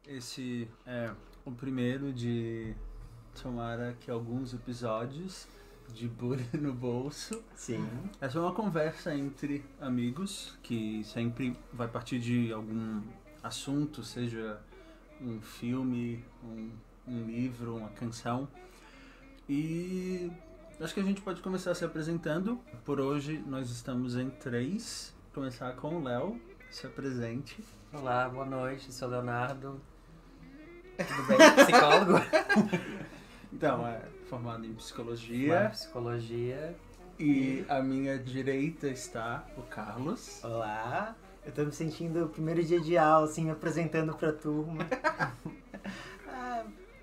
Esse é o primeiro de, tomara que alguns episódios de Bullying no Bolso. Sim. Essa é uma conversa entre amigos que sempre vai partir de algum assunto, seja um filme, um livro, uma canção. E acho que a gente pode começar se apresentando. Por hoje nós estamos em 3. Começar com o Léo. Se apresente. Olá, boa noite, sou o Leonardo. Tudo bem? Psicólogo? Então, é formado em psicologia. Psicologia. E à minha direita está o Carlos. Olá, eu tô me sentindo o primeiro dia de aula, assim, me apresentando pra turma.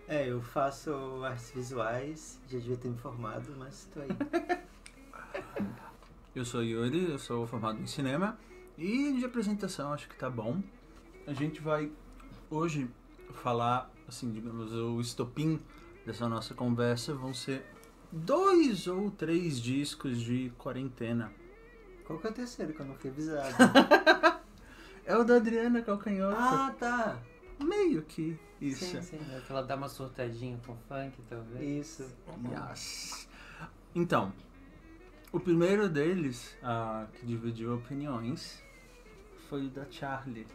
Eu faço artes visuais, já devia ter me formado, mas tô aí. Eu sou Yuri, eu sou formado em cinema. E de apresentação acho que tá bom. A gente vai hoje falar, assim, digamos, o estopim dessa nossa conversa vão ser 2 ou 3 discos de quarentena. Qual que é o terceiro que eu não fui avisado? É o da Adriana Calcanhoto. Ah, tá. Meio que isso. Sim, é que ela dá uma surtadinha com funk, talvez. Isso. Yes. Então, o primeiro deles, que dividiu opiniões, foi o da Charlie.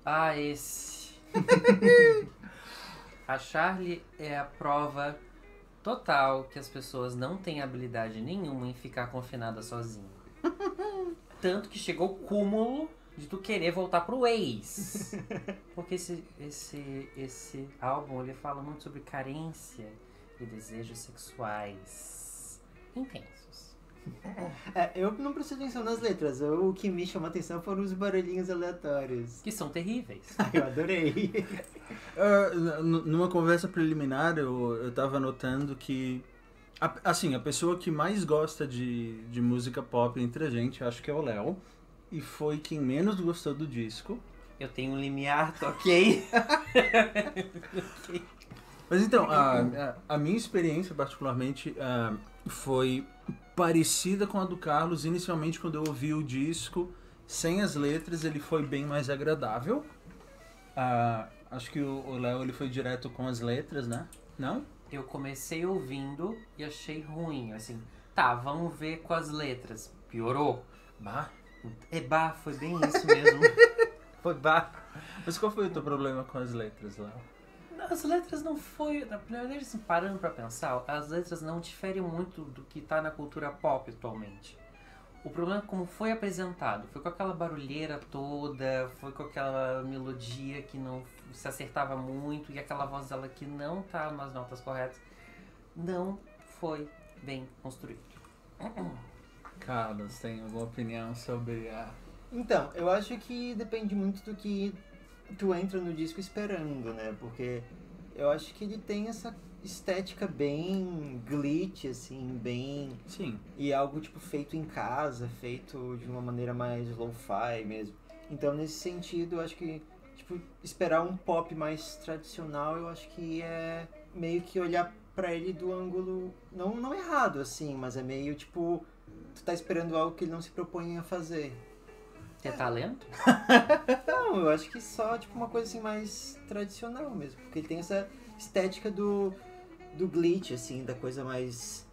Ah, esse. A Charlie é a prova total que as pessoas não têm habilidade nenhuma em ficar confinada sozinha. Tanto que chegou o cúmulo de tu querer voltar pro ex. Porque esse álbum, ele fala muito sobre carência e desejos sexuais intensos. Eu não prestei atenção nas letras, o que me chamou a atenção foram os barulhinhos aleatórios. Que são terríveis. Eu adorei. Numa conversa preliminar, eu tava notando que, assim, a pessoa que mais gosta de música pop entre a gente, acho que é o Léo. E foi quem menos gostou do disco. Eu tenho um limiar, ok? Mas então, a minha experiência particularmente foi parecida com a do Carlos. Inicialmente, quando eu ouvi o disco sem as letras, ele foi bem mais agradável. Acho que o Léo ele foi direto com as letras, né? Não? Eu comecei ouvindo e achei ruim, assim. Tá, vamos ver com as letras. Piorou? Bah. Foi bem isso mesmo. Foi bah. Mas qual foi o teu problema com as letras, Léo? As letras não foi... Na verdade, assim, parando pra pensar, as letras não diferem muito do que tá na cultura pop atualmente. O problema é como foi apresentado. Foi com aquela barulheira toda, foi com aquela melodia que não se acertava muito e aquela voz dela que não tá nas notas corretas. Não foi bem construído. Carlos, tem alguma opinião sobre a... Então, eu acho que depende muito do que tu entra no disco esperando, né? Porque eu acho que ele tem essa estética bem glitch, assim, bem... Sim. E algo, tipo, feito em casa, feito de uma maneira mais lo-fi mesmo. Então, nesse sentido, eu acho que, tipo, esperar um pop mais tradicional, eu acho que é meio que olhar pra ele do ângulo... Não errado, assim, mas é meio, tipo... Tu tá esperando algo que ele não se propõe a fazer. Tem talento? Não, eu acho que só, tipo, uma coisa assim mais tradicional mesmo. Porque ele tem essa estética do glitch, assim, da coisa mais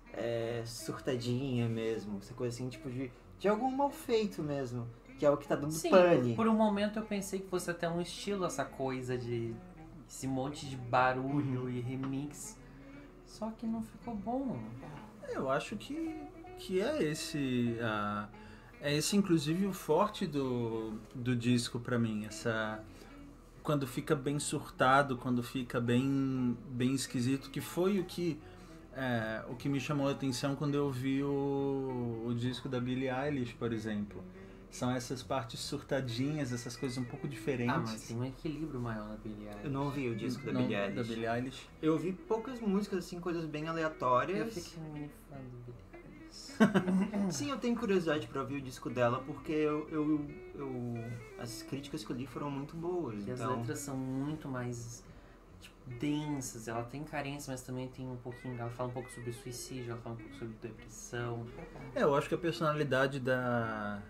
surtadinha mesmo. Essa coisa assim, tipo, de algo mal feito mesmo. Que é o que tá dando Sim, pane. por um momento eu pensei que fosse até um estilo essa coisa de... Esse monte de barulho e remix. Só que não ficou bom. Eu acho que é esse... É esse, inclusive, o forte do disco pra mim. Essa... Quando fica bem surtado, quando fica bem esquisito, que foi o que me chamou a atenção quando eu vi o disco da Billie Eilish, por exemplo. São essas partes surtadinhas, essas coisas um pouco diferentes. Ah, mas tem um equilíbrio maior na Billie Eilish. Eu não ouvi o disco da Não, Billie Eilish. Da Billie Eilish. Eu ouvi poucas músicas, assim, coisas bem Eu aleatórias. fiquei um mini fã do Billie Eilish. Sim, eu tenho curiosidade pra ouvir o disco dela, porque as críticas que eu li foram muito boas. E as Então... letras são muito mais, tipo, densas. Ela tem carência, mas também tem um pouquinho... Ela fala um pouco sobre suicídio, ela fala um pouco sobre depressão. Eu acho que a personalidade da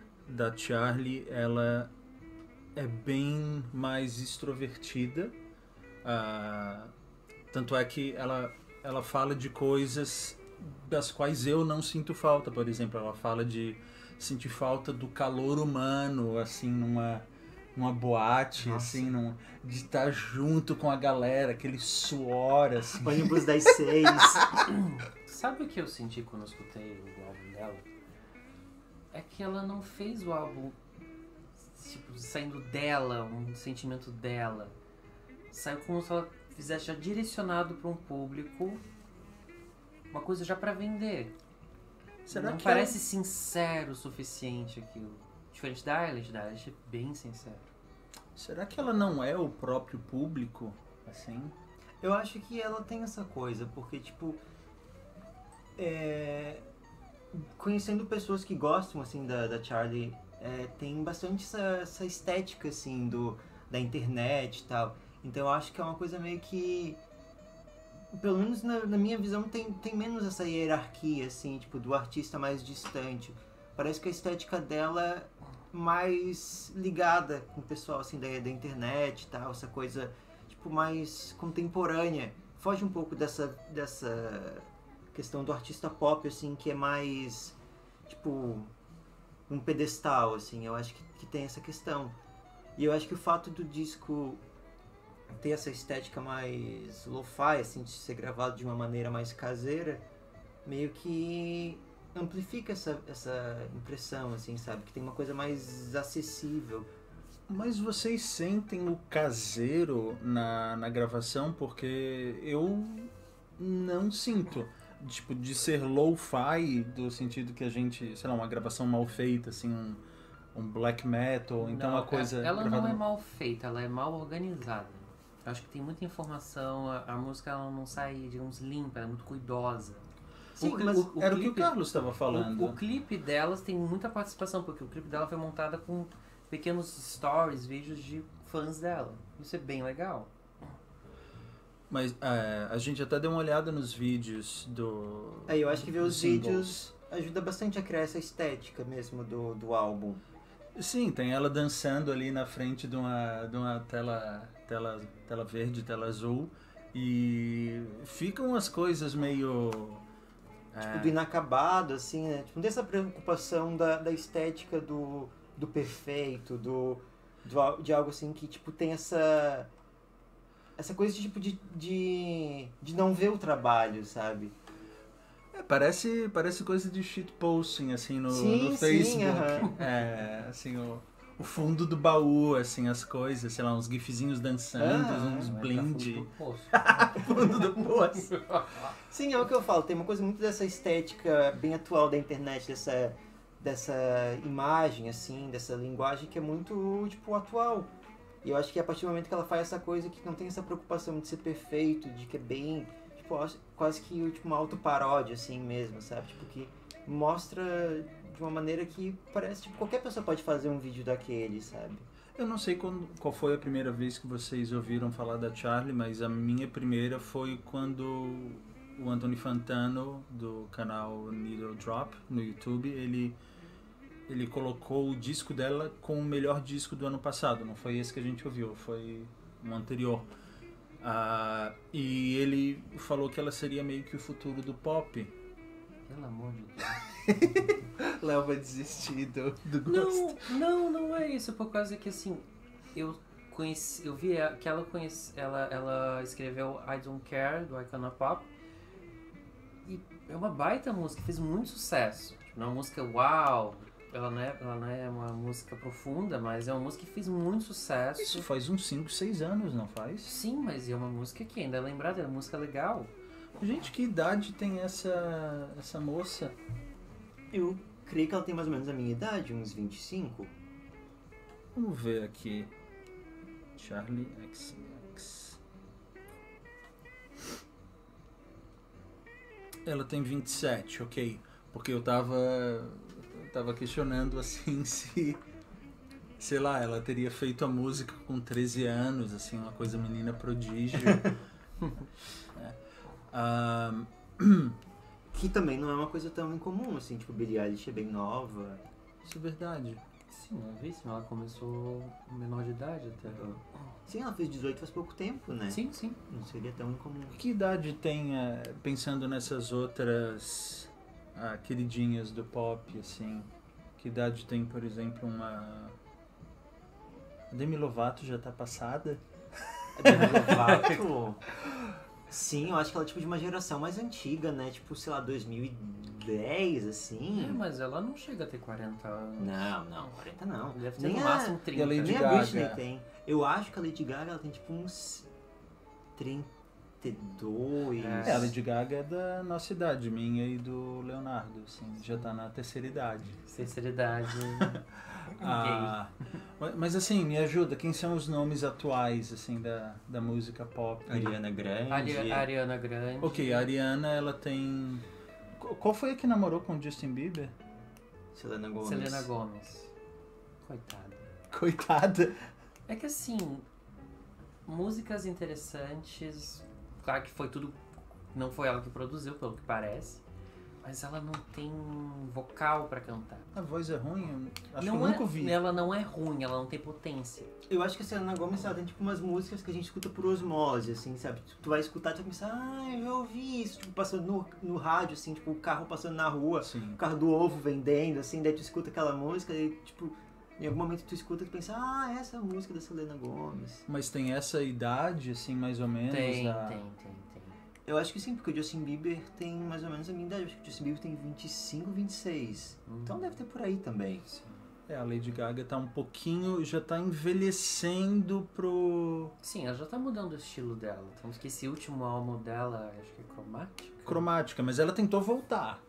Charlie, ela é bem mais extrovertida Tanto é que ela fala de coisas das quais eu não sinto falta. Por exemplo, ela fala de sentir falta do calor humano, assim, numa boate, Nossa. assim, de estar junto com a galera, aquele suor, assim. Ônibus das 6. Sabe o que eu senti quando eu escutei o álbum dela? É que ela não fez o álbum tipo, saindo dela, um sentimento dela. Saiu como se ela fizesse já direcionado para um público, uma coisa já para vender. Será não que parece sincero o suficiente aquilo. Diferente da Eilish é bem sincero. Será que ela não é o próprio público, assim? Eu acho que ela tem essa coisa, porque, tipo, conhecendo pessoas que gostam, assim, da Charli, tem bastante essa estética, assim, da internet e tal. Então eu acho que é uma coisa meio que, pelo menos na minha visão, tem menos essa hierarquia, assim, tipo, do artista mais distante. Parece que a estética dela mais ligada com o pessoal, assim, da internet e tal, essa coisa, tipo, mais contemporânea. Foge um pouco dessa questão do artista pop, assim, que é mais, tipo, um pedestal, assim. Eu acho que tem essa questão. E eu acho que o fato do disco ter essa estética mais lo-fi, assim, de ser gravado de uma maneira mais caseira, meio que amplifica essa impressão, assim, sabe? Que tem uma coisa mais acessível. Mas vocês sentem o caseiro na gravação? Porque eu não sinto. Tipo, de ser lo-fi, do sentido que a gente, sei lá, uma gravação mal feita, assim, um black metal, então Não, uma coisa ela gravada não é mal feita, ela é mal organizada. Eu acho que tem muita informação, a música ela não sai, digamos, limpa, ela é muito cuidosa. Sim, mas era o que o clipe- Carlos estava falando. O clipe delas tem muita participação, porque o clipe dela foi montada com pequenos stories, vídeos de fãs dela. Isso é bem legal. Mas a gente até deu uma olhada nos vídeos do. Eu acho que ver dos os singles. vídeos ajuda bastante a criar essa estética mesmo do álbum. Sim, tem ela dançando ali na frente de uma tela verde, tela azul. E ficam as coisas meio. Tipo, do inacabado, assim, né? Tipo, não tem essa preocupação da estética do perfeito, de algo assim que, tipo, tem essa coisa de, tipo, de não ver o trabalho, sabe? Parece coisa de shitposting, assim, no Sim, Facebook. aham. Assim, o fundo do baú, assim, as coisas, sei lá, uns gifzinhos dançando, uns Não é pra blind. fundo do poço. Fundo do poço. Sim, é o que eu falo. Tem uma coisa muito dessa estética bem atual da internet, dessa imagem, assim, dessa linguagem que é muito, tipo, atual. E eu acho que a partir do momento que ela faz essa coisa que não tem essa preocupação de ser perfeito, de que é bem, tipo, quase que tipo, uma autoparódia, assim mesmo, sabe? Tipo, que mostra de uma maneira que parece, tipo, qualquer pessoa pode fazer um vídeo daquele, sabe? Eu não sei qual foi a primeira vez que vocês ouviram falar da Charli, mas a minha primeira foi quando o Anthony Fantano, do canal Needle Drop, no YouTube, ele colocou o disco dela com o melhor disco do ano passado. Não foi esse que a gente ouviu, foi um anterior. E ele falou que ela seria meio que o futuro do pop. Pelo amor de Deus. Léo vai desistir do gosto. Não é isso, por causa que assim, eu vi que ela escreveu I Don't Care, do Icona Pop, e é uma baita música, fez muito sucesso. Tipo, não é uma música uau, ela não é uma música profunda, mas é uma música que fez muito sucesso. Isso faz uns 5, 6 anos, não faz? Sim, mas é uma música que ainda é lembrada, é uma música legal. Gente, que idade tem essa moça? Eu creio que ela tem mais ou menos a minha idade, uns 25. Vamos ver aqui. Charli XX. Ela tem 27, ok. Porque eu tava questionando assim se, sei lá, ela teria feito a música com 13 anos, assim, uma coisa menina prodígio. Que também não é uma coisa tão incomum, assim, tipo, Billie Eilish é bem nova. Isso é verdade. Sim, novíssima. Ela começou menor de idade até. Sim, ela fez 18 faz pouco tempo, né? Sim, sim. Não seria tão incomum. Que idade tem, pensando nessas outras queridinhas do pop, assim? Que idade tem, por exemplo, uma... A Demi Lovato já tá passada? A Demi Lovato... Sim, eu acho que ela é tipo de uma geração mais antiga, né? Tipo, sei lá, 2010, assim. Mas ela não chega a ter 40 anos. Não, 40 não. Deve ter Nem no máximo 30. E a Lady Nem a Gaga. Britney tem. Eu acho que a Lady Gaga ela tem tipo uns 32. A Lady Gaga é da nossa idade, minha e do Leonardo, assim, já tá na terceira idade. Terceira idade. Mas assim, me ajuda, quem são os nomes atuais, assim, da música pop? Ariana Grande. Ariana Grande. Ok, a Ariana, ela tem... Qual foi a que namorou com o Justin Bieber? Selena Gomez. Selena Gomez. Coitada. Coitada. É que assim, músicas interessantes, claro que foi tudo, não foi ela que produziu, pelo que parece, mas ela não tem vocal pra cantar. A voz é ruim? Acho Não que eu nunca ouvi. Ela não é ruim, ela não tem potência. Eu acho que a Selena Gomez ela tem tipo umas músicas que a gente escuta por osmose, assim, sabe? Tu vai escutar e tu vai pensar, eu já ouvi isso, tipo, passando no rádio, assim, tipo, o carro passando na rua, Sim. o carro do ovo vendendo, assim, daí tu escuta aquela música e, tipo, em algum momento tu escuta e tu pensa, essa é a música da Selena Gomez. Mas tem essa idade, assim, mais ou menos? Tem. Eu acho que sim, porque o Justin Bieber tem mais ou menos a minha idade. Eu acho que o Justin Bieber tem 25, 26. Então deve ter por aí também. Sim. A Lady Gaga tá um pouquinho, já tá envelhecendo pro... Sim, ela já tá mudando o estilo dela. Tanto que esse último álbum dela, acho que é Cromática, mas ela tentou voltar.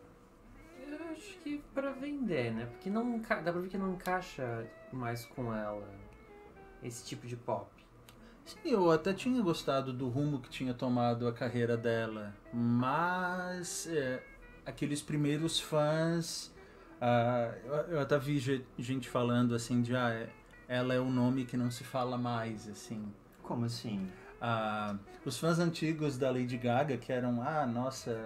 Eu acho que pra vender, né? Porque não dá pra ver que não encaixa mais com ela esse tipo de pop. Sim, eu até tinha gostado do rumo que tinha tomado a carreira dela, mas aqueles primeiros fãs, eu até vi gente falando assim de ela é o nome que não se fala mais, assim. Como assim? Os fãs antigos da Lady Gaga, que eram, nossa,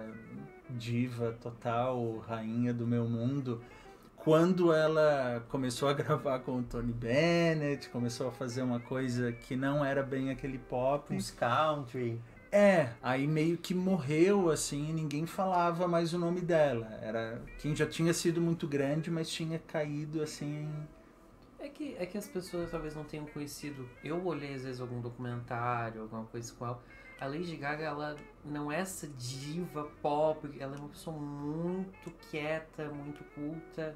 diva total, rainha do meu mundo, quando ela começou a gravar com o Tony Bennett, começou a fazer uma coisa que não era bem aquele pop. Uns country. Aí meio que morreu, assim, ninguém falava mais o nome dela. Era quem já tinha sido muito grande, mas tinha caído, assim... É que as pessoas talvez não tenham conhecido. Eu olhei às vezes algum documentário, alguma coisa com ela. A Lady Gaga, ela não é essa diva pop, ela é uma pessoa muito quieta, muito culta,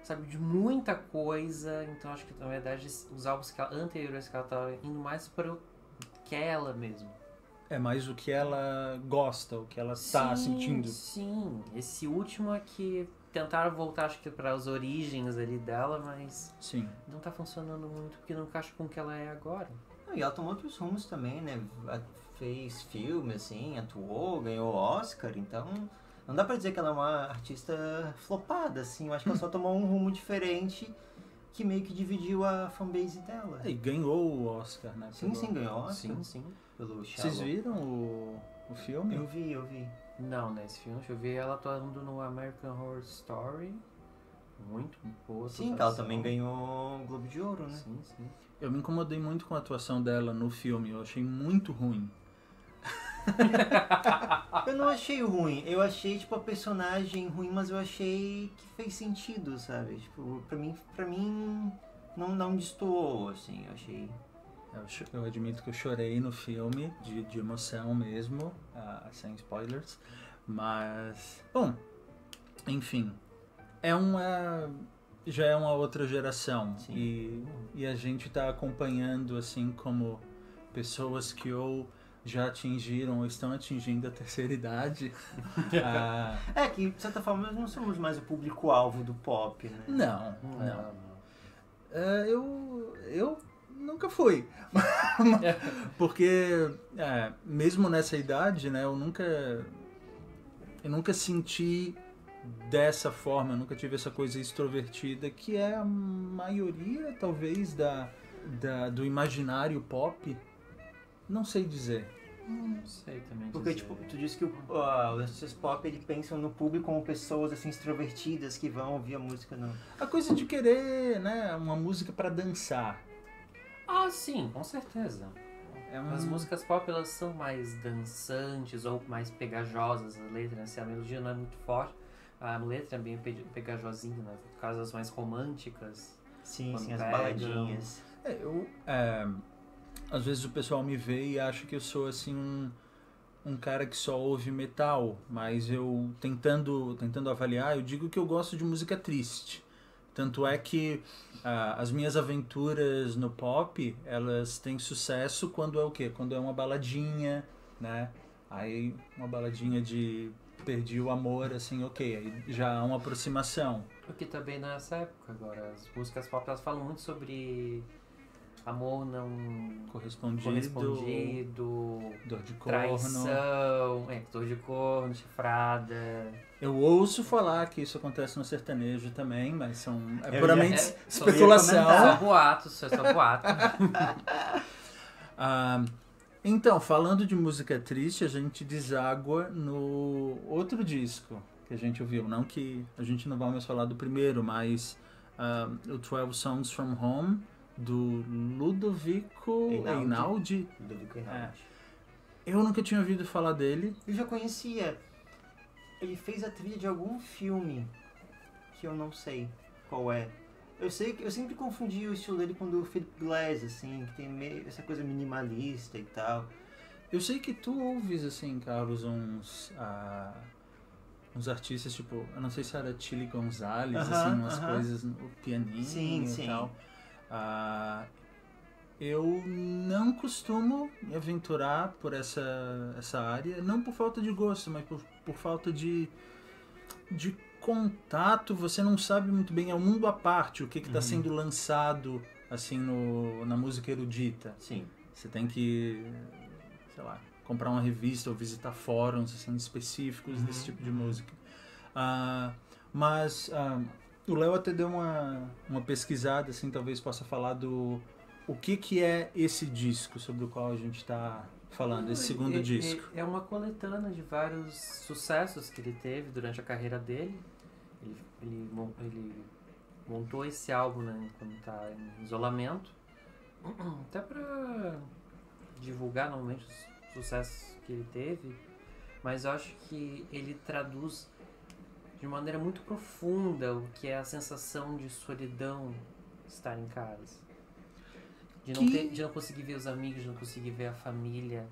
sabe, de muita coisa. Então acho que na verdade os álbuns anteriores que ela tava indo mais para o que é ela mesmo. É mais o que ela gosta, o que ela tá sentindo. Sim, esse último é que tentaram voltar, acho que para as origens ali dela, mas sim, não tá funcionando muito porque não encaixa com o que ela é agora. E ela tomou outros rumos também, né? Fez filme, assim, atuou, ganhou Oscar, então não dá pra dizer que ela é uma artista flopada, assim. Eu acho que ela só tomou um rumo diferente que meio que dividiu a fanbase dela. E ganhou o Oscar, né? Sim, ganhou Oscar. Sim. Pelo Shallow. Vocês viram o filme? Eu vi. Não, nesse filme eu vi ela atuando no American Horror Story. Muito boa. Sim, ela também ganhou Globo de Ouro, né? Sim. Eu me incomodei muito com a atuação dela no filme, eu achei muito ruim. Eu não achei ruim, eu achei tipo a personagem ruim, mas eu achei que fez sentido, sabe? Tipo, pra mim não destoou, assim, eu achei. Eu admito que eu chorei no filme, de emoção mesmo, sem spoilers, mas, bom, enfim, já é uma outra geração. E a gente tá acompanhando, assim, como pessoas que ou já atingiram ou estão atingindo a terceira idade. É que, de certa forma, nós não somos mais o público-alvo do pop, né? Não. Eu nunca fui. Porque, mesmo nessa idade, né, eu nunca senti dessa forma, eu nunca tive essa coisa extrovertida que é a maioria, talvez, do imaginário pop. Não sei dizer. Não sei também Porque, dizer. tipo, tu disse que os artistas pop, eles pensam no público como pessoas, assim, extrovertidas que vão ouvir a música, não. A coisa de querer, né, uma música pra dançar. Ah, sim, com certeza. É As músicas pop, elas são mais dançantes ou mais pegajosas, as letras, né? Se a melodia não é muito forte, a letra é bem pegajosinha, né? No caso, as mais românticas. Sim, Quando sim, as pegam. baladinhas. Às vezes o pessoal me vê e acha que eu sou assim um cara que só ouve metal, mas eu tentando avaliar, eu digo que eu gosto de música triste. Tanto é que as minhas aventuras no pop, elas têm sucesso quando é o quê? Quando é uma baladinha, né? Aí uma baladinha de perdi o amor, assim, ok, aí já há uma aproximação. O que também nessa época agora, as músicas pop, elas falam muito sobre amor não correspondido, Dor de corno. traição, dor de corno, chifrada. Eu ouço falar que isso acontece no sertanejo também, mas é Eu puramente ia- especulação. comentar. Só boatos, só boato. Então, falando de música triste, a gente deságua no outro disco que a gente ouviu. Não que a gente não vai mais falar do primeiro, mas o 12 Songs from Home, do Ludovico Einaudi. Ludovico Einaudi. Eu nunca tinha ouvido falar dele. Eu já conhecia. Ele fez a trilha de algum filme que eu não sei qual é. Eu sei que eu sempre confundi o estilo dele com o do Philip Glass, assim, que tem meio essa coisa minimalista e tal. Eu sei que tu ouves, assim, Carlos, uns artistas, tipo, eu não sei se era Chili Gonzalez, assim, umas coisas, o pianinho Sim, e sim. tal. Eu não costumo me aventurar por essa área, não por falta de gosto, mas por falta de contato. Você não sabe muito bem, é um mundo à parte, o que está sendo lançado, assim, na música erudita. Sim. Você tem que, sei lá, comprar uma revista ou visitar fóruns assim, específicos desse tipo de música. Mas o Léo até deu uma pesquisada, assim, talvez possa falar o que é esse disco sobre o qual a gente está falando, esse segundo disco. É uma coletânea de vários sucessos que ele teve durante a carreira dele. Ele montou esse álbum, né, quando está em isolamento, até para divulgar normalmente os sucessos que ele teve, mas eu acho que ele traduz de maneira muito profunda o que é a sensação de solidão estar em casa. De não conseguir ver os amigos, de não conseguir ver a família.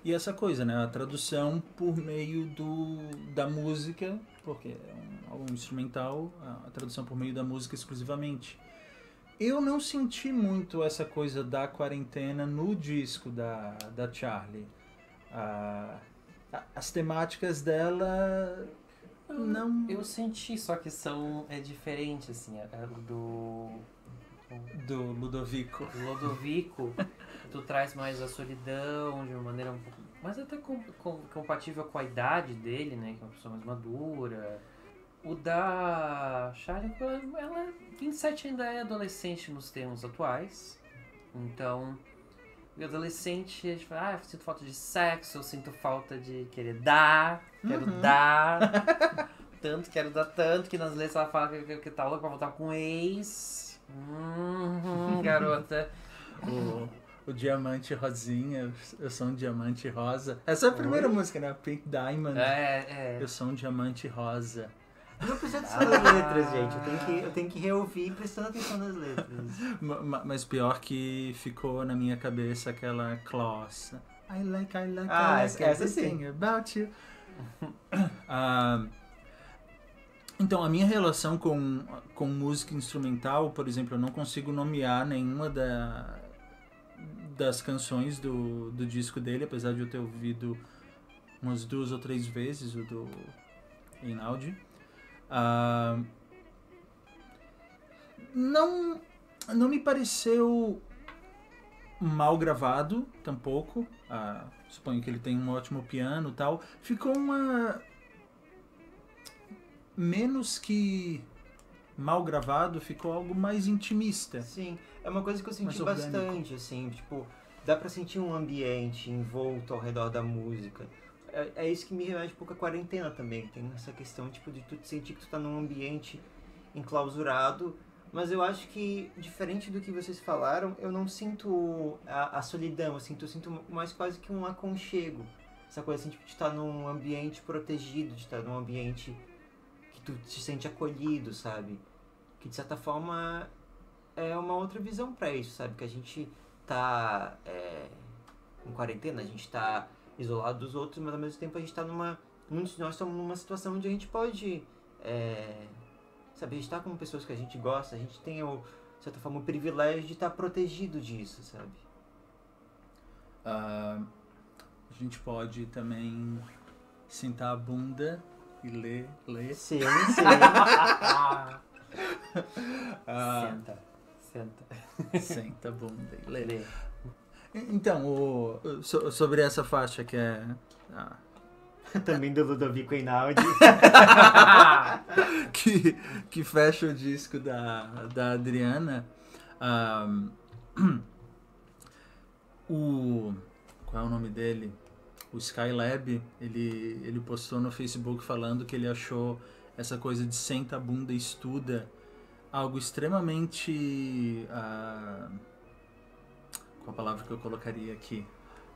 E essa coisa, né? A tradução por meio da música, porque é um álbum instrumental, a tradução por meio da música exclusivamente. Eu não senti muito essa coisa da quarentena no disco da Charlie. As temáticas dela não... Eu senti, só que é diferente, assim, do Ludovico. Tu traz mais a solidão de uma maneira um pouco... Mas até compatível com a idade dele, né? Que é uma pessoa mais madura. O da Charlie, ela 27 ainda é adolescente nos termos atuais. Então, o adolescente, a gente fala, eu sinto falta de sexo, eu sinto falta de querer dar, quero dar. Quero dar tanto, que nas letras ela fala que tá louca pra voltar com o ex. Garota. O diamante rosinha, eu sou um diamante rosa. Essa é a primeira música, né? Pink Diamond. Eu sou um diamante rosa. Eu não prestei atenção nas letras, gente. Eu tenho que reouvir prestando atenção nas letras. Mas pior que ficou na minha cabeça aquela Klaus. I like essa sim. About you. Então, a minha relação com música instrumental, por exemplo, eu não consigo nomear nenhuma das canções do disco dele, apesar de eu ter ouvido umas 2 ou 3 vezes o do Einaudi. Não me pareceu mal gravado, tampouco. Suponho que ele tem um ótimo piano e tal. Ficou menos que mal gravado, ficou algo mais intimista. Sim, é uma coisa que eu senti bastante, assim, tipo, dá pra sentir um ambiente envolto ao redor da música. É isso que me remete um pouco à quarentena também. Tem essa questão, tipo, de tu sentir que tu tá num ambiente enclausurado. Mas eu acho que, diferente do que vocês falaram, eu não sinto a solidão. Eu sinto mais quase que um aconchego. Essa coisa assim, tipo, de estar num ambiente protegido, de estar num ambiente que tu te sente acolhido, sabe? Que, de certa forma, é uma outra visão pra isso, sabe? Que a gente tá em quarentena, a gente tá isolado dos outros, mas ao mesmo tempo a gente tá muitos de nós estamos numa situação onde a gente pode, sabe, a gente tá com pessoas que a gente gosta, a gente tem, de certa forma, o privilégio de estar protegido disso, sabe? A gente pode também sentar a bunda e ler. Sim. Senta a bunda e ler. Então, sobre essa faixa que é... Também do Ludovico Einaudi. que fecha o disco da Adriana. Qual é o nome dele? O Skylab, ele postou no Facebook falando que ele achou essa coisa de senta a bunda e estuda algo extremamente... qual a palavra que eu colocaria aqui?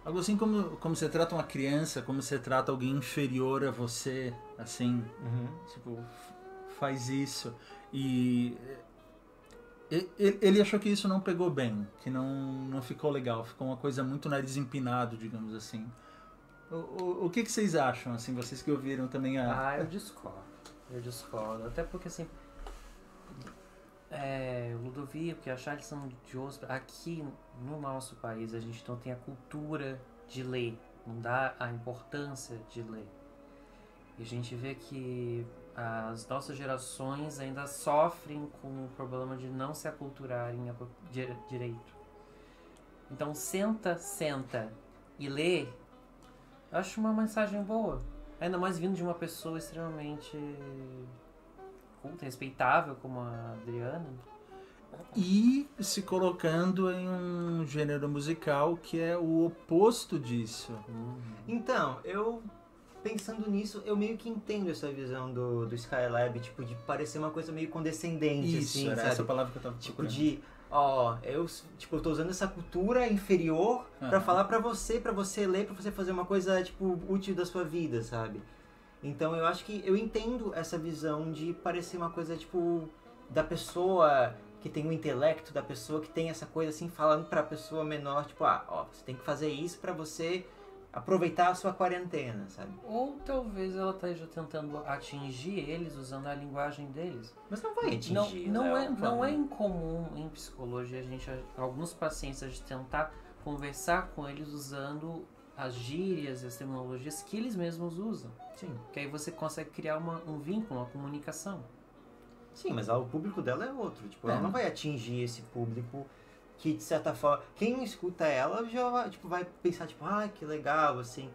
Algo assim como você trata uma criança, como você trata alguém inferior a você, assim, tipo, faz isso. E ele achou que isso não pegou bem, que não ficou legal, ficou uma coisa muito nariz empinado, digamos assim. O que vocês acham, assim, vocês que ouviram também eu discordo, até porque, assim, o Ludovico e a Charles são de outros. Aqui no nosso país a gente não tem a cultura de ler, não dá a importância de ler. E a gente vê que as nossas gerações ainda sofrem com o problema de não se aculturarem direito. Então senta e lê, eu acho uma mensagem boa. Ainda mais vindo de uma pessoa extremamente culta, respeitável como a Adriana. E se colocando em um gênero musical que é o oposto disso. Então, eu pensando nisso, eu meio que entendo essa visão do Skylab, tipo, de parecer uma coisa meio condescendente, Isso, assim, era sabe? essa palavra que eu tava Tipo procurando. de, eu tô usando essa cultura inferior pra falar pra você ler, pra você fazer uma coisa, tipo, útil da sua vida, sabe? Então eu acho que eu entendo essa visão de parecer uma coisa, tipo, da pessoa que tem o intelecto, da pessoa que tem essa coisa, assim, falando pra pessoa menor, tipo, você tem que fazer isso pra você aproveitar a sua quarentena, sabe? Ou talvez ela esteja tentando atingir eles usando a linguagem deles. Mas não vai atingir. Não é incomum em psicologia alguns pacientes a gente tentar conversar com eles usando as gírias e as terminologias que eles mesmos usam. Sim. Que aí você consegue criar um vínculo, uma comunicação. Sim, mas o público dela é outro. Tipo, ela não vai atingir esse público que, de certa forma, quem escuta ela já vai pensar, tipo, que legal, assim.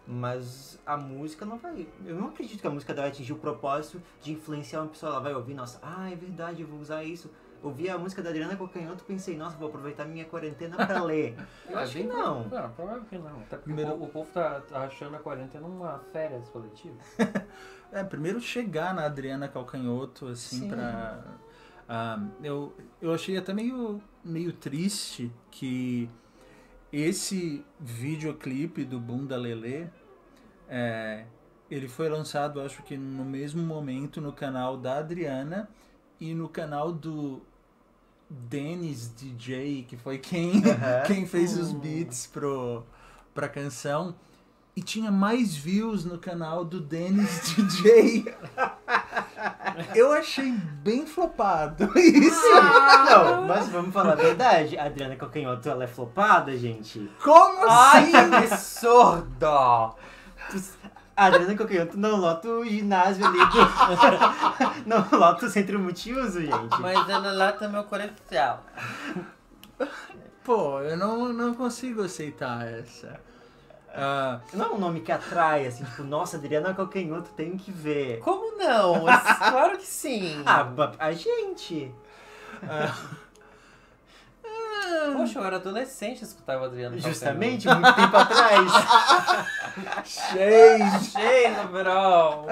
Mas a música não vai... Eu não acredito que a música dela vai atingir o propósito de influenciar uma pessoa. Ela vai ouvir, nossa, é verdade, eu vou usar isso. Ouvi a música da Adriana Calcanhoto, pensei, nossa, vou aproveitar minha quarentena pra ler. Eu acho que não. Não, provavelmente que não. Até porque o povo tá achando a quarentena uma férias coletiva. Primeiro chegar na Adriana Calcanhoto, assim, Sim. pra... eu achei até meio triste que esse videoclipe do Bunda Lelê, ele foi lançado, acho que no mesmo momento, no canal da Adriana e no canal do Dennis DJ, que foi quem fez os beats pra canção. E tinha mais views no canal do Dennis DJ. Eu achei bem flopado isso. Não, mas vamos falar a verdade. A Adriana Calcanhoto, ela é flopada, gente. Como assim? Que absurdo! A Adriana Calcanhoto não lota o ginásio ali não lota o centro multiuso, gente. Mas ela lata meu coração. Pô, eu não consigo aceitar essa. Não é um nome que atrai, assim, tipo, nossa, Adriana Calcanhoto, tenho que ver. Como não? Claro que sim. A gente. Poxa, eu era adolescente e escutava Adriano Calcanhoto. Justamente, muito tempo atrás. Cheio, bro!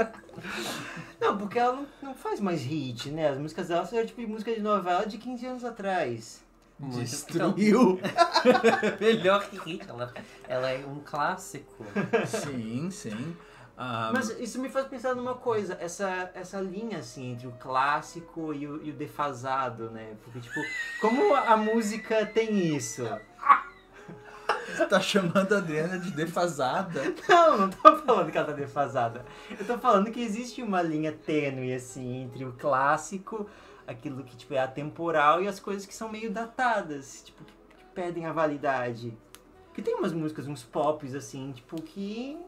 Não, porque ela não faz mais hit, né? As músicas dela são tipo de música de novela de 15 anos atrás. Destruiu. Melhor que hit, ela é um clássico. Sim, sim. Mas isso me faz pensar numa coisa, essa linha assim entre o clássico e o defasado, né? Porque tipo, como a música tem isso? Você tá chamando a Adriana de defasada? Não tô falando que ela tá defasada. Eu tô falando que existe uma linha tênue assim entre o clássico, aquilo que tipo é atemporal, e as coisas que são meio datadas, tipo que perdem a validade. Que tem umas músicas, uns pops assim, tipo que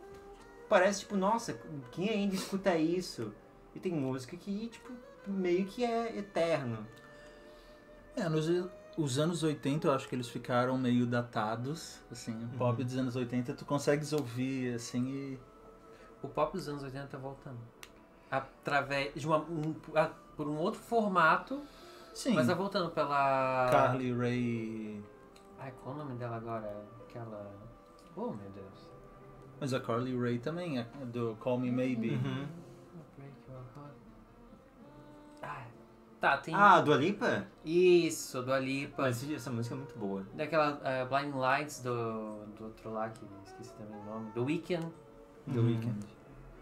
parece, tipo, nossa, quem ainda escuta isso? E tem música que, tipo, meio que é eterno. Os anos 80 eu acho que eles ficaram meio datados, assim, o pop dos anos 80 tu consegues ouvir, assim, e... O pop dos anos 80 tá voltando. Através de por um outro formato, Sim. mas tá voltando pela... Carly Rae... Ai, qual é o nome dela agora? Aquela... Oh, meu Deus. Mas a Carly Rae também, é do Call Me Maybe. Tá, tem... Ah, Dua Lipa? Isso, Dua Lipa. Mas essa música é muito boa. Daquela Blind Lights do outro lá, que esqueci também o nome. The Weeknd. The Weeknd.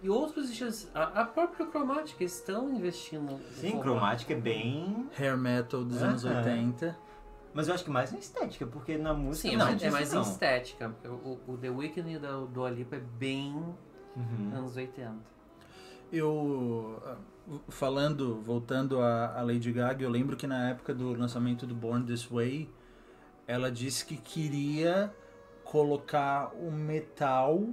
E outros estilos. A própria Chromatic estão investindo. Sim, Chromatic é bem... Hair metal dos anos 80. Mas eu acho que mais na estética, porque na música Sim, não é disso, mais em não. estética. O The Weeknd e o Dua Lipa é bem anos 80. Voltando a Lady Gaga, eu lembro que na época do lançamento do Born This Way, ela disse que queria colocar o metal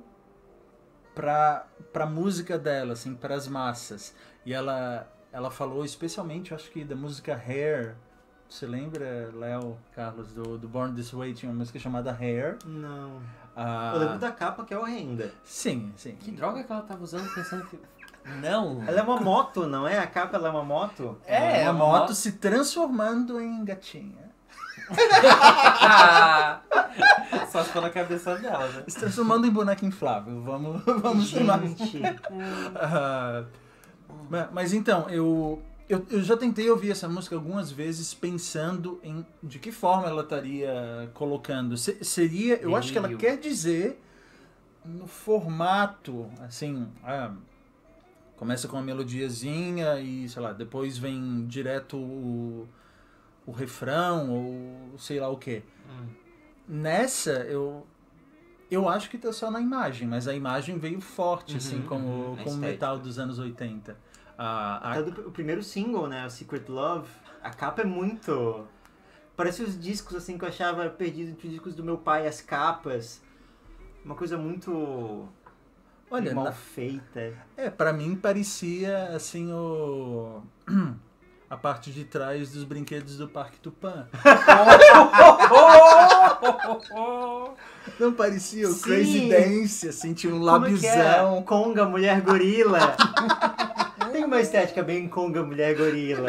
pra música dela, assim, pras massas. E ela falou especialmente, eu acho que da música Hair. Você lembra, Léo, Carlos, do Born This Way? Tinha uma música chamada Hair. Não. Eu lembro da capa, que é horrenda. Sim, sim. Que droga que ela tava usando pensando que... Não! Ela é uma moto, não é? A capa, ela é uma moto? É uma moto se transformando em gatinha. Só se for na cabeça dela, né? Se transformando em boneca inflável. Vamos chamar. Mas então, eu já tentei ouvir essa música algumas vezes pensando em de que forma ela estaria colocando. Seria, eu acho que ela quer dizer no formato, assim, começa com uma melodiazinha e, sei lá, depois vem direto o refrão ou sei lá o quê. Nessa, eu acho que tá só na imagem, mas a imagem veio forte, assim, como o metal dos anos 80. O primeiro single, né, o Secret Love, a capa é muito... Parece os discos, assim, que eu achava perdido entre os discos do meu pai, as capas. Uma coisa muito... Olha, mal feita. Pra mim parecia, assim, a parte de trás dos brinquedos do Parque Tupã. Não parecia o Crazy Dance, assim, tinha um labiozão. Conga, mulher gorila. Tem uma estética bem conga, mulher gorila.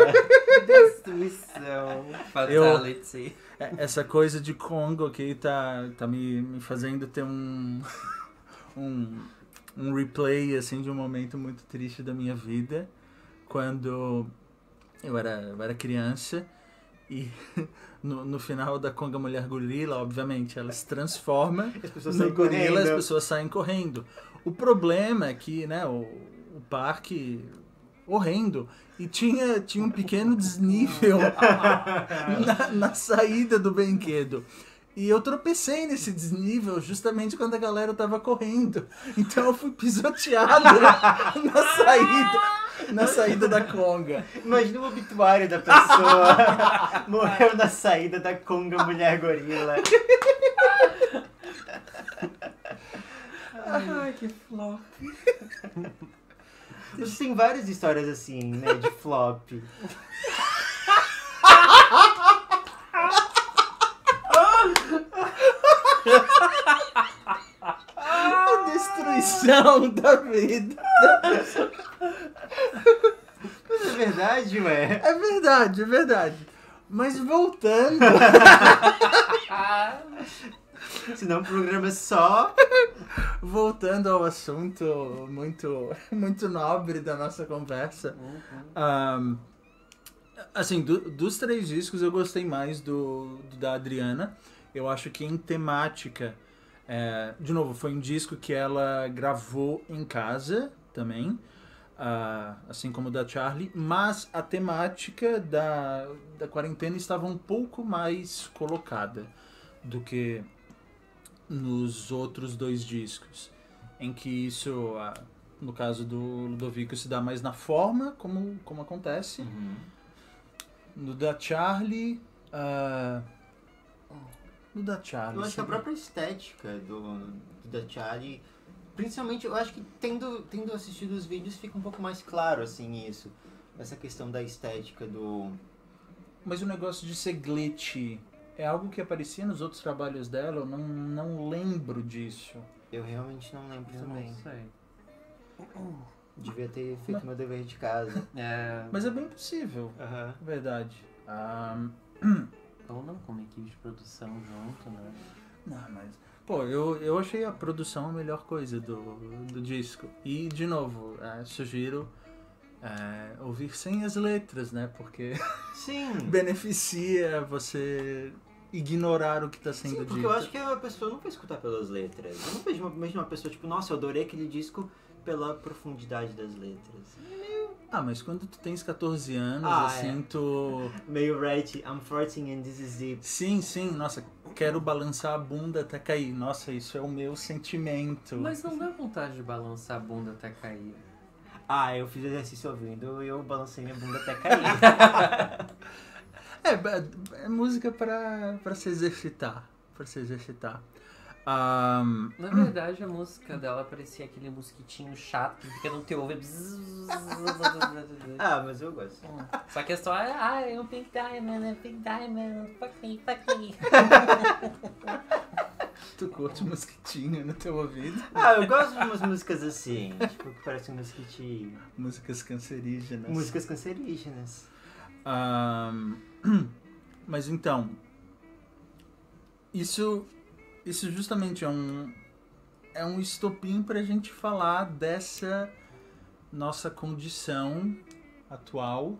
Destruição. Fatality. Essa coisa de Congo aqui tá me fazendo ter um replay, assim, de um momento muito triste da minha vida. Quando eu era criança e no final da Conga Mulher Gorila, obviamente, ela se transforma no gorila, as pessoas saem correndo. O problema é que, né, o parque horrendo e tinha um pequeno desnível na saída do brinquedo. E eu tropecei nesse desnível justamente quando a galera tava correndo. Então eu fui pisoteado na saída da Conga. Imagina o obituário da pessoa. Morreu na saída da Conga Mulher Gorila. Ai, que flop. Tem várias histórias assim, né, de flop. A destruição da vida. Mas é verdade, ué. É verdade. Mas voltando... Senão o programa é só... Voltando ao assunto muito nobre da nossa conversa. Assim, dos 3 discos eu gostei mais do da Adriana. Eu acho que em temática, de novo, foi um disco que ela gravou em casa também, assim como o da Charlie, mas a temática da quarentena estava um pouco mais colocada do que nos outros 2 discos, em que isso, no caso do Ludovico, se dá mais na forma, como acontece. No da Charlie... no da Charlie... Eu acho que a própria estética do da Charlie... Principalmente, eu acho que tendo assistido os vídeos, fica um pouco mais claro, assim, isso. Essa questão da estética do... Mas o negócio de ser glitch é algo que aparecia nos outros trabalhos dela? Eu não lembro disso. Eu realmente não lembro também. Não sei. Devia ter feito meu dever de casa. Mas é bem possível, verdade. Ou não, com uma equipe de produção junto, né? Não, mas... Pô, eu achei a produção a melhor coisa do disco. E, de novo, sugiro ouvir sem as letras, né? Porque Sim. beneficia você ignorar o que está sendo Sim, dito. porque eu acho que a pessoa não vai escutar pelas letras. Eu não vejo uma pessoa tipo, nossa, eu adorei aquele disco pela profundidade das letras. Mas quando tu tens 14 anos, tu... Meio right, I'm 14 and this is deep. Sim, nossa, quero balançar a bunda até cair. Nossa, isso é o meu sentimento. Mas não dá vontade de balançar a bunda até cair. Eu fiz exercício ouvindo e eu balancei minha bunda até cair. É música pra se exercitar. Na verdade, a música dela parecia aquele mosquitinho chato que fica no teu ouvido. Mas eu gosto. Só que é só, é um Pink Diamond, fuck me. Tu curte mosquitinho no teu ouvido? Eu gosto de umas músicas assim, tipo, que parecem um mosquitinho. Músicas cancerígenas. Músicas cancerígenas. Mas então, isso justamente é um estopim pra gente falar dessa nossa condição atual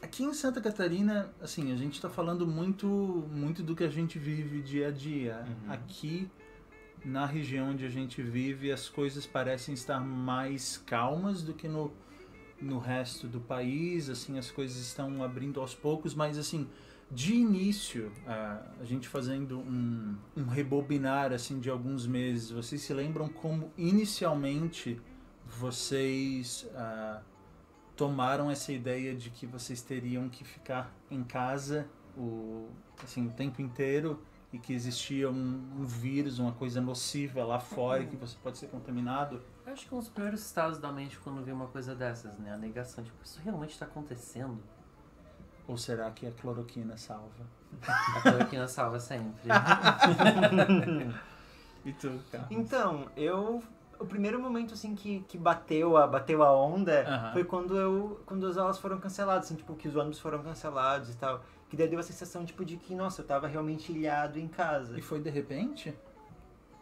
aqui em Santa Catarina, assim, a gente tá falando muito do que a gente vive dia a dia. Aqui na região onde a gente vive, as coisas parecem estar mais calmas do que no resto do país, assim, as coisas estão abrindo aos poucos, mas assim, de início, a gente fazendo um rebobinar assim, de alguns meses, vocês se lembram como inicialmente vocês tomaram essa ideia de que vocês teriam que ficar em casa o tempo inteiro e que existia um vírus, uma coisa nociva lá fora e que você pode ser contaminado? Eu acho que um dos primeiros estados da mente quando vê uma coisa dessas, né? A negação, tipo, isso realmente está acontecendo? Ou será que a cloroquina salva? A cloroquina salva sempre. E tu, Carlos? Então, o primeiro momento assim que bateu a onda foi quando as aulas foram canceladas, assim, tipo, que os ônibus foram cancelados e tal. Que daí deu a sensação, tipo, de que, nossa, eu tava realmente ilhado em casa. E foi de repente?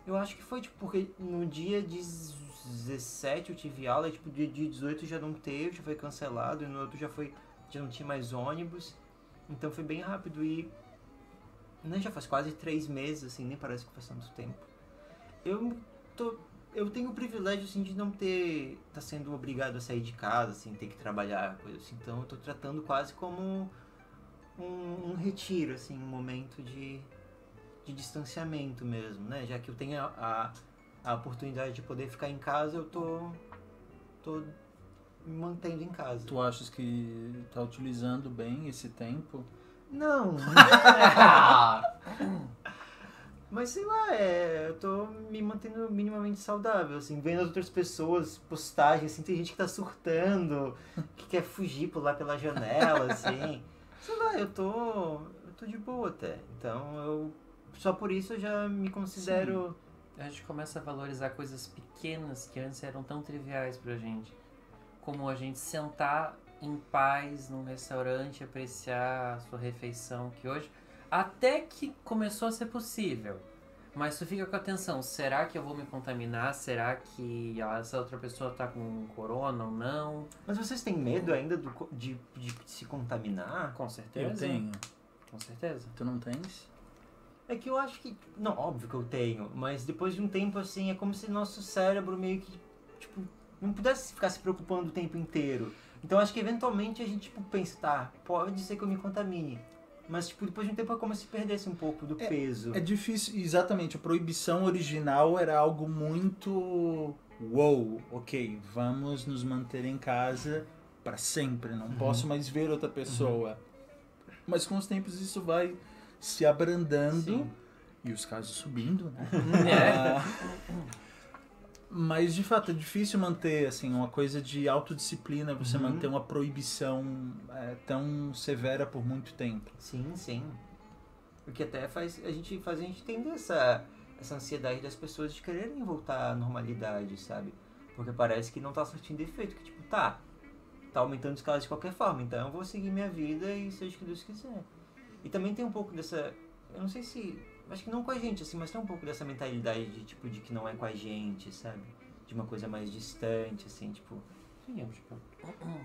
Eu acho que foi, tipo, porque no dia 17 eu tive aula, e, tipo, dia 18 já não teve, já foi cancelado, e no outro já não tinha mais ônibus. Então foi bem rápido e... já faz quase 3 meses, assim, nem parece que faz tanto tempo. Eu tenho o privilégio, assim, de não tá sendo obrigado a sair de casa, assim, ter que trabalhar, coisa assim. Então eu tô tratando quase como um retiro, assim, um momento de distanciamento mesmo, né? Já que eu tenho a oportunidade de poder ficar em casa, eu tô me mantendo em casa. Tu achas que tá utilizando bem esse tempo? Não. Mas sei lá, eu tô me mantendo minimamente saudável, assim, vendo as outras pessoas, postagens, assim, tem gente que tá surtando, que quer fugir, pular pela janela, assim. Sei lá, eu tô de boa até. Então, só por isso eu já me considero... Sim. A gente começa a valorizar coisas pequenas que antes eram tão triviais pra gente. Como a gente sentar em paz num restaurante, apreciar a sua refeição, que hoje até que começou a ser possível. Mas tu fica com atenção, será que eu vou me contaminar? Será que essa outra pessoa tá com corona ou não? Mas vocês têm medo ainda de se contaminar? Com certeza. Eu tenho. Com certeza. Tu não tens? É que eu acho que... Não, óbvio que eu tenho, mas depois de um tempo, assim, é como se nosso cérebro meio que, tipo, não pudesse ficar se preocupando o tempo inteiro. Então acho que eventualmente a gente, tipo, pensa, tá, pode ser que eu me contamine. Mas, tipo, depois de um tempo é como se perdesse um pouco do peso. É difícil, exatamente. A proibição original era algo muito... Uou, ok, vamos nos manter em casa para sempre. Não posso mais ver outra pessoa. Mas com os tempos isso vai se abrandando. Sim. E os casos subindo, né? É. Mas, de fato, é difícil manter, assim, uma coisa de autodisciplina, você manter uma proibição tão severa por muito tempo. Sim, sim. O que até faz a gente entender essa ansiedade das pessoas de quererem voltar à normalidade, sabe? Porque parece que não tá surtindo efeito, que tipo, tá aumentando os casos de qualquer forma, então eu vou seguir minha vida e seja o que Deus quiser. E também tem um pouco dessa, eu não sei se, acho que não com a gente, assim, mas tem um pouco dessa mentalidade de, tipo, de que não é com a gente, sabe? De uma coisa mais distante, assim, tipo... Sim, tipo,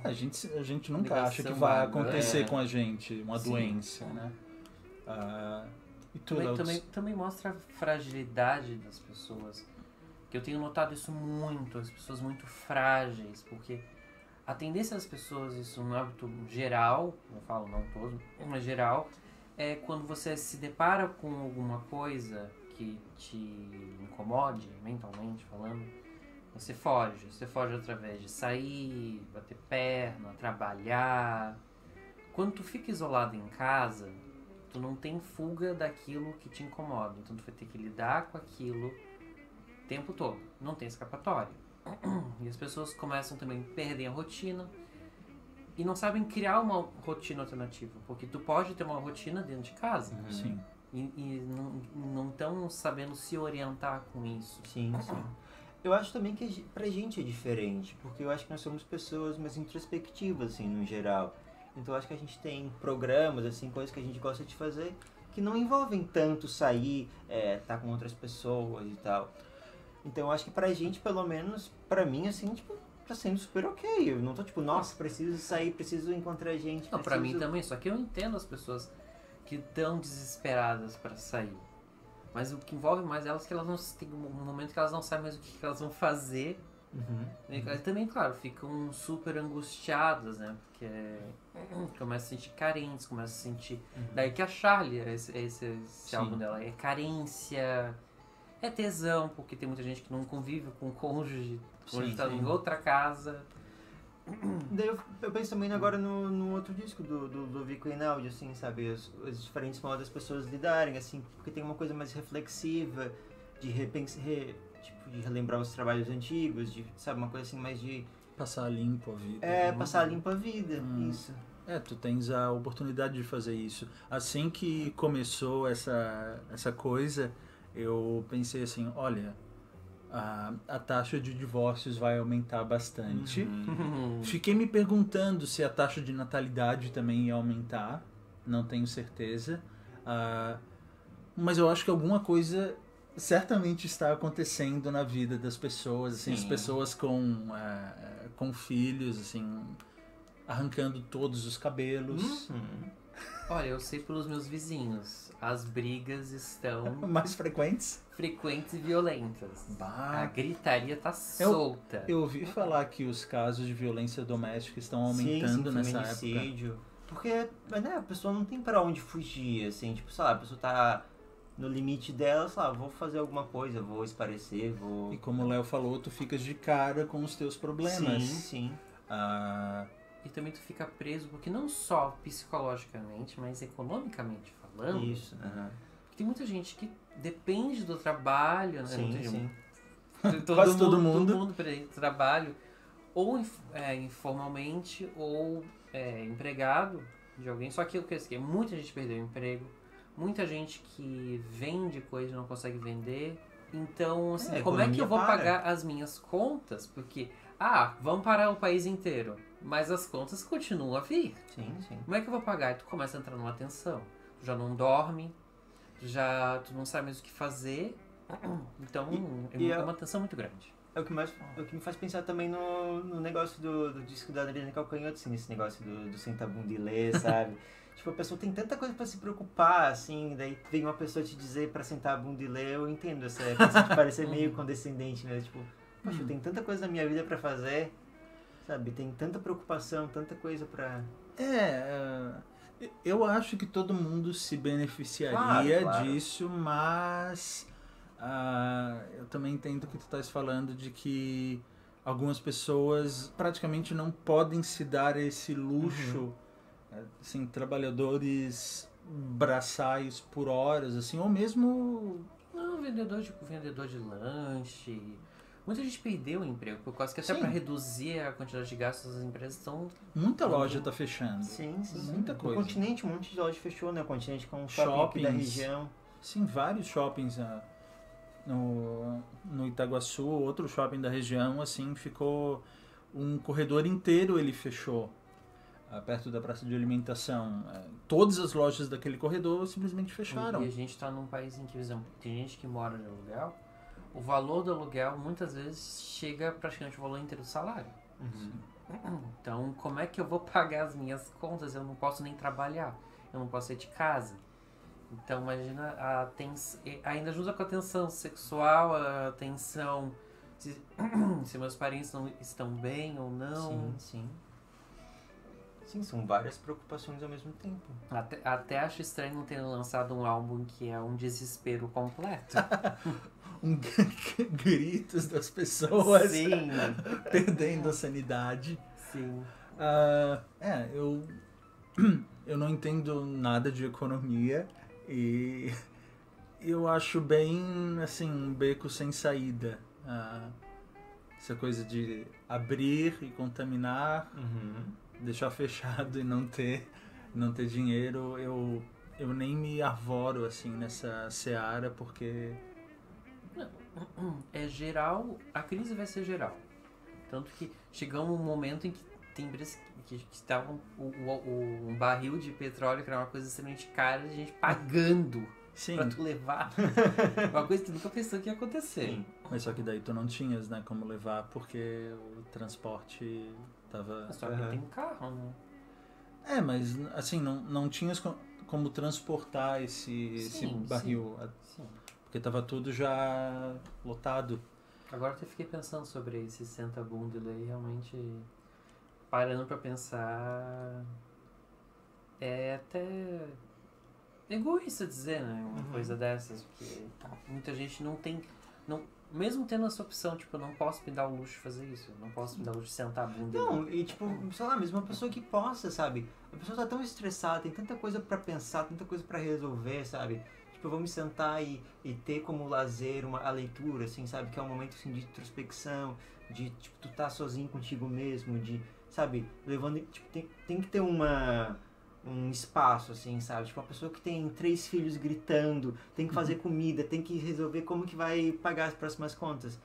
A gente nunca Ligação, acha que vai acontecer é. com a gente uma Sim. doença, né? E tu, Léo? também mostra a fragilidade das pessoas. Que eu tenho notado isso muito, as pessoas muito frágeis, porque a tendência das pessoas, isso no hábito geral, não falo não todo, mas geral, é quando você se depara com alguma coisa que te incomode, mentalmente falando, você foge através de sair, bater perna, trabalhar. Quando tu fica isolado em casa, tu não tem fuga daquilo que te incomoda, então tu vai ter que lidar com aquilo o tempo todo, não tem escapatória. E as pessoas começam também a perder a rotina e não sabem criar uma rotina alternativa, porque tu pode ter uma rotina dentro de casa Sim. e não estão sabendo se orientar com isso. Sim, sim. Eu acho também que pra gente é diferente, porque eu acho que nós somos pessoas mais introspectivas, assim, no geral. Então eu acho que a gente tem programas, assim, coisas que a gente gosta de fazer que não envolvem tanto sair, tá com outras pessoas e tal. Então eu acho que pra gente, pelo menos, pra mim, assim, tipo, tá sendo super ok. Eu não tô tipo, nossa, preciso sair, preciso encontrar gente. Não, pra mim também, só que eu entendo as pessoas que estão desesperadas pra sair. Mas o que envolve mais elas é que elas não tem um momento que elas não sabem mais o que elas vão fazer. E também, claro, ficam super angustiadas, né? Porque começam a se sentir carentes, começam a se sentir... Daí que a Charlie, esse álbum dela, é carência, é tesão, porque tem muita gente que não convive com o cônjuge, tá em outra casa. Daí eu penso também agora no outro disco do Vico Einaudi, assim, sabe? Os diferentes modos das pessoas lidarem, assim, porque tem uma coisa mais reflexiva, de de relembrar os trabalhos antigos, de, sabe, uma coisa assim mais de... Passar limpo a vida. Passar limpo a vida, isso. Tu tens a oportunidade de fazer isso. Assim que começou essa coisa, eu pensei assim, olha, a taxa de divórcios vai aumentar bastante. Fiquei me perguntando se a taxa de natalidade também ia aumentar, não tenho certeza. Mas eu acho que alguma coisa certamente está acontecendo na vida das pessoas, assim, as pessoas com filhos, assim, arrancando todos os cabelos. Olha, eu sei pelos meus vizinhos, as brigas estão Mais frequentes? frequentes e violentas. Bah. A gritaria tá solta. Eu ouvi falar que os casos de violência doméstica estão aumentando nessa época. Porque, né, a pessoa não tem pra onde fugir, assim, tipo, sei lá, a pessoa tá no limite dela, sei lá, vou fazer alguma coisa, vou esparecer, vou... E como o Léo falou, tu ficas de cara com os teus problemas. Sim. E também tu fica preso, porque não só psicologicamente, mas economicamente falando. Isso, Porque tem muita gente que depende do trabalho, né? Sim. Quase todo mundo. Todo mundo precisa de trabalho, ou informalmente, ou empregado de alguém. Só que muita gente perdeu o emprego, muita gente que vende coisa e não consegue vender. Então, assim, como é que eu vou pagar as minhas contas? Porque, vamos parar o país inteiro. Mas as contas continuam a vir. Sim, sim. Como é que eu vou pagar? E tu começa a entrar numa tensão. Tu já não dorme, tu não sabe mais o que fazer. Então é uma tensão muito grande. É o que me faz pensar também no negócio do disco da Adriana Calcanhoto, assim, nesse negócio do sentar bunda e ler, sabe? Tipo, a pessoa tem tanta coisa pra se preocupar, assim, daí vem uma pessoa te dizer pra sentar a bunda e ler, eu entendo essa coisa de parecer meio condescendente, né? Tipo, poxa, eu tenho tanta coisa na minha vida pra fazer, sabe? Tem tanta preocupação, tanta coisa pra... Eu acho que todo mundo se beneficiaria Claro. disso, mas eu também entendo que tu estás falando de que algumas pessoas praticamente não podem se dar esse luxo, assim, trabalhadores braçais por horas, assim, ou mesmo... Não, vendedor de lanche. Muita gente perdeu o emprego, por causa que até Sim. para reduzir a quantidade de gastos, as empresas estão... Muita loja está fechando. Sim. Muita coisa. No continente, um monte de loja fechou, né? O continente com um shopping aqui da região. Sim, vários shoppings no Itaguaçu, outro shopping da região, assim, ficou um corredor inteiro, ele fechou, perto da praça de alimentação. Todas as lojas daquele corredor simplesmente fecharam. E a gente está num país em que, por exemplo, tem gente que mora de aluguel, o valor do aluguel muitas vezes chega praticamente o valor inteiro do salário. Então, como é que eu vou pagar as minhas contas? Eu não posso nem trabalhar, eu não posso sair de casa. Então, imagina ainda junto com a tensão sexual, a tensão se meus parentes não estão bem ou não. Sim, são várias preocupações ao mesmo tempo. Até acho estranho não ter lançado um álbum que é um desespero completo. Gritos das pessoas. Sim. Perdendo a sanidade. Sim. Eu não entendo nada de economia e eu acho bem, assim, um beco sem saída. Essa coisa de abrir e contaminar, deixar fechado e não ter dinheiro, eu nem me arvoro, assim, nessa seara, porque... É geral, a crise vai ser geral. Tanto que chegamos um momento em que tem empresas que estavam um barril de petróleo, que era uma coisa extremamente cara, a gente pagando pra tu levar. Uma coisa que tu nunca pensou que ia acontecer. Sim. Mas só que daí tu não tinhas, né, como levar, porque o transporte tava... Só que tem um carro, né? Mas assim, não tinhas como transportar esse barril. Sim. Porque tava tudo já lotado. Agora eu fiquei pensando sobre esse senta-bunda e realmente parando pra pensar, é até egoísta dizer, né, uma coisa dessas, porque muita gente não tem, mesmo tendo essa opção, tipo, eu não posso me dar o luxo de fazer isso, eu não posso me dar o luxo de sentar a bunda. Não, e tipo, sei lá, mesmo uma pessoa que possa, sabe? A pessoa tá tão estressada, tem tanta coisa pra pensar, tanta coisa pra resolver, sabe? Tipo, eu vou me sentar e ter como lazer a leitura, assim, sabe? Que é um momento, assim, de introspecção, de, tipo, tu tá sozinho contigo mesmo, de, sabe? Levando, tipo, tem que ter um espaço, assim, sabe? Tipo, uma pessoa que tem 3 filhos gritando, tem que fazer comida, tem que resolver como que vai pagar as próximas contas.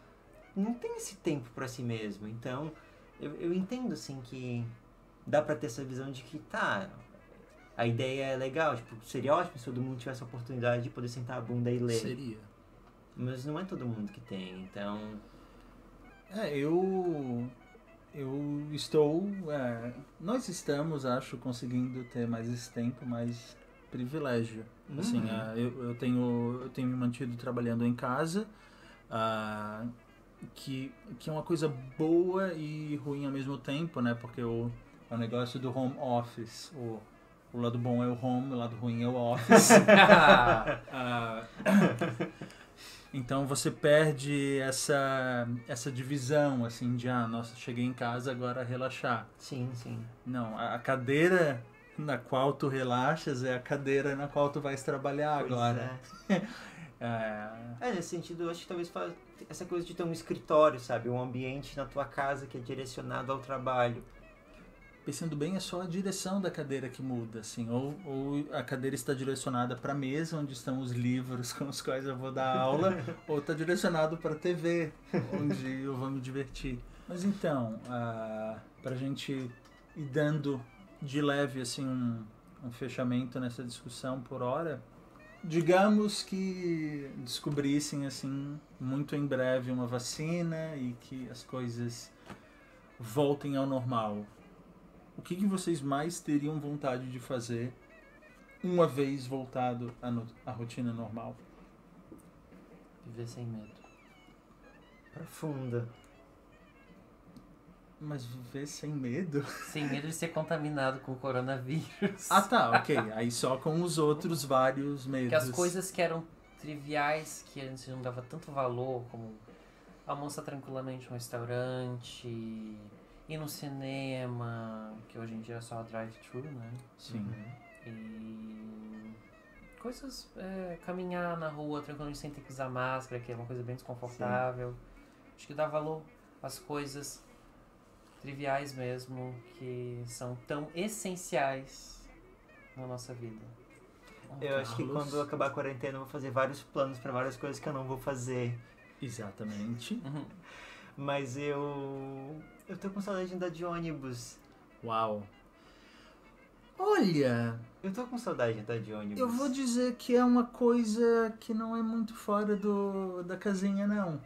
Não tem esse tempo pra si mesmo. Então, eu entendo, assim, que dá pra ter essa visão de que, a ideia é legal, tipo, seria ótimo se todo mundo tivesse a oportunidade de poder sentar a bunda e ler. Seria. Mas não é todo mundo que tem, então... Nós estamos, acho, conseguindo ter mais esse tempo, mais privilégio. Assim, eu tenho me mantido trabalhando em casa, que é uma coisa boa e ruim ao mesmo tempo, né? Porque o negócio do home office, o lado bom é o home, o lado ruim é o office. Então você perde essa divisão, assim, de, nossa, cheguei em casa, agora relaxar. Sim. Não, a cadeira na qual tu relaxas é a cadeira na qual tu vais trabalhar agora. Nesse sentido, eu acho que talvez essa coisa de ter um escritório, sabe? Um ambiente na tua casa que é direcionado ao trabalho. Pensando bem, é só a direção da cadeira que muda, assim, ou a cadeira está direcionada para a mesa onde estão os livros com os quais eu vou dar aula, ou está direcionado para a TV, onde eu vou me divertir. Mas então, para a gente e dando de leve assim um fechamento nessa discussão por hora, digamos que descobrissem assim muito em breve uma vacina e que as coisas voltem ao normal. O que vocês mais teriam vontade de fazer uma vez voltado à rotina normal? Viver sem medo. Profunda. Mas viver sem medo? Sem medo de ser contaminado com o coronavírus. Ah, tá, ok. Aí só com os outros vários medos. Que as coisas que eram triviais, que antes não dava tanto valor, como almoçar tranquilamente em um restaurante, ir no cinema, que hoje em dia é só drive-thru, né? Sim. E coisas, caminhar na rua tranquilamente sem ter que usar máscara, que é uma coisa bem desconfortável. Acho que dá valor às coisas triviais mesmo, que são tão essenciais na nossa vida. Eu acho que quando acabar a quarentena eu vou fazer vários planos para várias coisas que eu não vou fazer. Exatamente. Mas eu tô com saudade de andar de ônibus. Uau. Olha, Eu tô com saudade de andar de ônibus. eu vou dizer que é uma coisa que não é muito fora da casinha, não.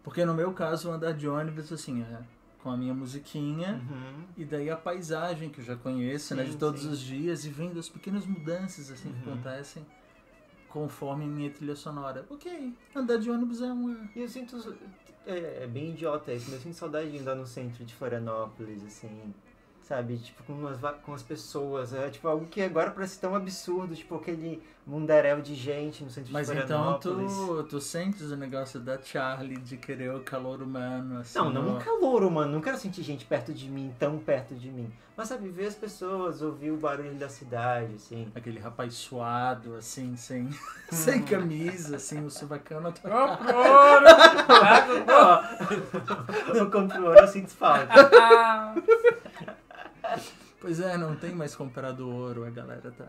Porque no meu caso, andar de ônibus, assim, com a minha musiquinha, e daí a paisagem que eu já conheço, né, de todos os dias, e vendo as pequenas mudanças, assim, que acontecem conforme minha trilha sonora. Ok, andar de ônibus é uma... E eu sinto... É bem idiota isso, mas eu sinto saudade de andar no centro de Florianópolis, assim... Sabe, tipo, com as pessoas. É tipo algo que agora parece tão absurdo, tipo aquele mundaréu de gente no centro Mas de então Florianópolis. tu sentes o negócio da Charlie de querer o calor humano, assim. Não um calor humano, não quero sentir gente perto de mim, tão perto de mim. Mas sabe, ver as pessoas, ouvir o barulho da cidade, assim. Aquele rapaz suado, assim, sem camisa, assim, o sovacão na tua Não compro ouro, eu sinto falta. Pois é, não tem mais comprado ouro, a galera tá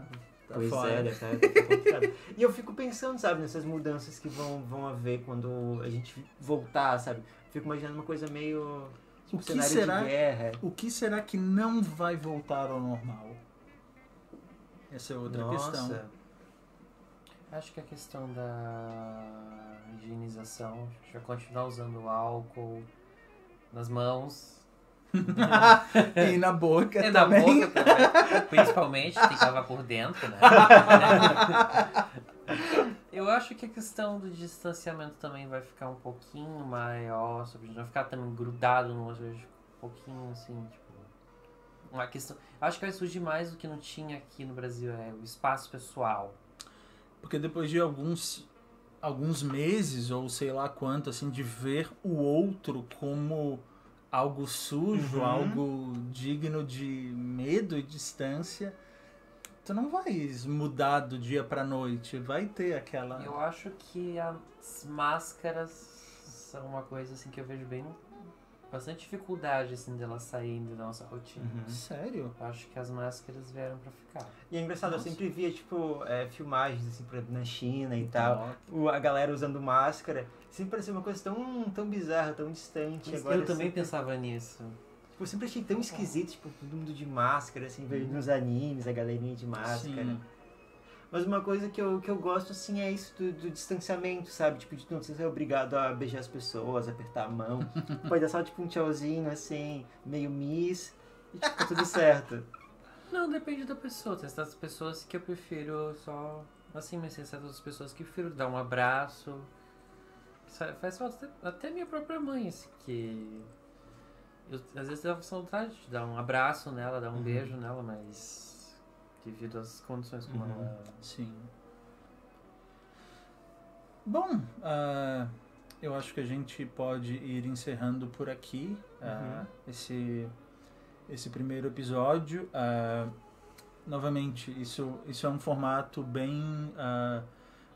Pois fora. tá complicado. E eu fico pensando, sabe, nessas mudanças que vão haver quando a gente voltar, sabe? Fico imaginando uma coisa meio... Tipo, cenário de guerra. O que será que não vai voltar ao normal? Essa é outra questão. Acho que a questão da higienização, a gente vai continuar usando álcool nas mãos. E na boca E também. na boca também. Principalmente, tem que lavar por dentro, né? Eu acho que a questão do distanciamento também vai ficar um pouquinho maior, sabe? A gente vai ficar também grudado no outro, um pouquinho assim, tipo... Uma questão... Acho que vai surgir mais do que não tinha aqui no Brasil, o espaço pessoal. Porque depois de alguns meses, ou sei lá quanto, assim, de ver o outro como algo sujo, algo digno de medo e distância, tu não vai mudar do dia pra noite, vai ter aquela... Eu acho que as máscaras são uma coisa assim que eu vejo bastante dificuldade assim delas saírem da nossa rotina. Sério? Eu acho que as máscaras vieram pra ficar. E é engraçado, Nossa. Eu sempre via, tipo, filmagens, assim, por exemplo, na China e tal. A galera usando máscara. Sempre parecia uma coisa tão bizarra, tão distante. Agora, Eu também sempre, pensava nisso. tipo, eu sempre achei tão esquisito, tipo, todo mundo de máscara, assim, vejo nos animes, a galerinha de máscara. Sim. Mas uma coisa que eu gosto, assim, é isso do distanciamento, sabe? Tipo, de não ser obrigado a beijar as pessoas, apertar a mão. Pode dar só, tipo, um tchauzinho, assim, meio miss, e, tipo, tá tudo certo. Não, depende da pessoa. Tem certas pessoas que eu prefiro só... Assim, mas tem certas pessoas que eu prefiro dar um abraço. Faz falta até minha própria mãe, assim, que... Eu, às vezes dava vontade de dar um abraço nela, dar um beijo nela, mas... Devido às condições como ela... Sim. Bom, eu acho que a gente pode ir encerrando por aqui esse primeiro episódio. Novamente, isso é um formato bem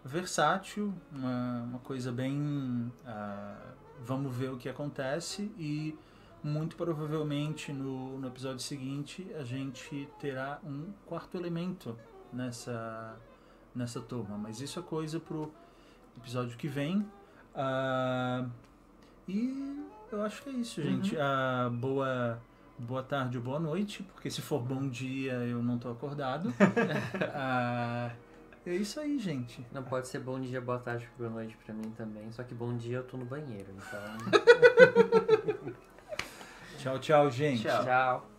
versátil, uma coisa bem... vamos ver o que acontece, e muito provavelmente no episódio seguinte a gente terá um quarto elemento nessa turma, mas isso é coisa pro episódio que vem. E eu acho que é isso, gente. boa tarde ou boa noite, porque se for bom dia eu não tô acordado. É isso aí, gente. Não pode ser bom dia, boa tarde, boa noite pra mim também. Só que bom dia eu tô no banheiro, então... Tchau, tchau, gente. Tchau.